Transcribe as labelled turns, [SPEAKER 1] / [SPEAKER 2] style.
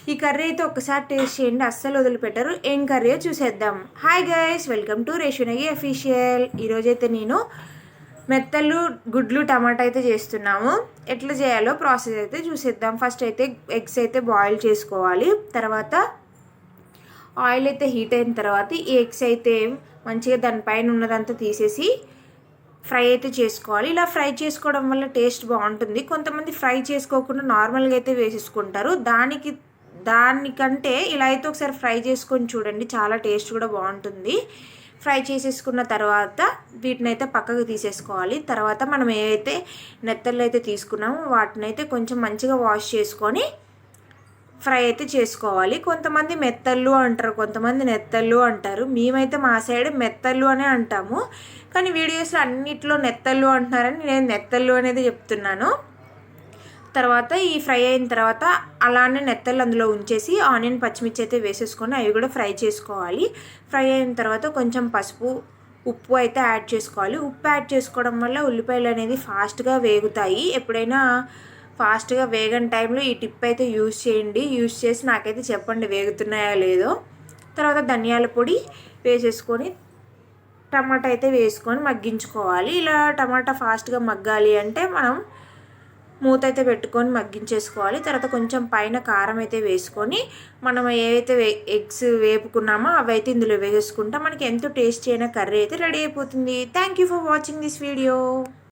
[SPEAKER 1] ఈ కర్రీ అయితే ఒక్కసారి టేస్ట్ చేయండి, అస్సలు వదిలిపెట్టరు. ఏం కర్రీ చూసేద్దాం. హాయ్ గైస్, వెల్కమ్ టు రేషనగి అఫీషియల్. ఈరోజైతే నేను మెత్తలు గుడ్లు టమాటా అయితే చేస్తున్నాము. ఎట్లా చేయాలో ప్రాసెస్ అయితే చూసేద్దాం. ఫస్ట్ అయితే ఎగ్స్ అయితే బాయిల్ చేసుకోవాలి. తర్వాత ఆయిల్ అయితే హీట్ అయిన తర్వాత ఈ ఎగ్స్ అయితే మంచిగా దానిపైన ఉన్నదంతా తీసేసి ఫ్రై అయితే చేసుకోవాలి. ఇలా ఫ్రై చేసుకోవడం వల్ల టేస్ట్ బాగుంటుంది. కొంతమంది ఫ్రై చేసుకోకుండా నార్మల్గా అయితే వేసేసుకుంటారు. దానికంటే ఇలా అయితే ఒకసారి ఫ్రై చేసుకొని చూడండి, చాలా టేస్ట్ కూడా బాగుంటుంది. ఫ్రై చేసేసుకున్న తర్వాత వీటిని అయితే పక్కకు తీసేసుకోవాలి. తర్వాత మనం ఏవైతే నెత్తళ్ళు అయితే తీసుకున్నామో వాటిని అయితే కొంచెం మంచిగా వాష్ చేసుకొని ఫ్రై అయితే చేసుకోవాలి. కొంతమంది మెత్తళ్ళు అంటారు, కొంతమంది నెత్తళ్ళు అంటారు. మేమైతే మా సైడ్ మెత్తళ్ళు అనే అంటాము, కానీ వీడియోస్లో అన్నిట్లో నెత్తళ్ళు అంటున్నారని నేను నెత్తళ్ళు అనేది చెప్తున్నాను. తర్వాత ఈ ఫ్రై అయిన తర్వాత అలానే నెత్తళ్ళు అందులో ఉంచేసి ఆనియన్ పచ్చిమిర్చి అయితే వేసేసుకొని అవి కూడా ఫ్రై చేసుకోవాలి. ఫ్రై అయిన తర్వాత కొంచెం పసుపు ఉప్పు అయితే యాడ్ చేసుకోవాలి. ఉప్పు యాడ్ చేసుకోవడం వల్ల ఉల్లిపాయలు అనేది ఫాస్ట్గా వేగుతాయి. ఎప్పుడైనా ఫాస్ట్గా వేగని టైంలో ఈ టిప్ అయితే యూజ్ చేయండి. యూజ్ చేసి నాకైతే చెప్పండి వేగుతున్నాయా లేదో. తర్వాత ధనియాల పొడి వేసేసుకొని టమాటా అయితే వేసుకొని మగ్గించుకోవాలి. ఇలా టమాటా ఫాస్ట్గా మగ్గాలి అంటే మనం మూత అయితే పెట్టుకొని మగ్గించేసుకోవాలి. తర్వాత కొంచెం పైన కారం అయితే వేసుకొని మనం ఏవైతే ఎగ్స్ వేపుకున్నామో అవి అయితే ఇందులో వేసేసుకుంటాం. మనకి ఎంతో టేస్టీ అయిన కర్రీ అయితే రెడీ అయిపోతుంది. Thank you for watching this video.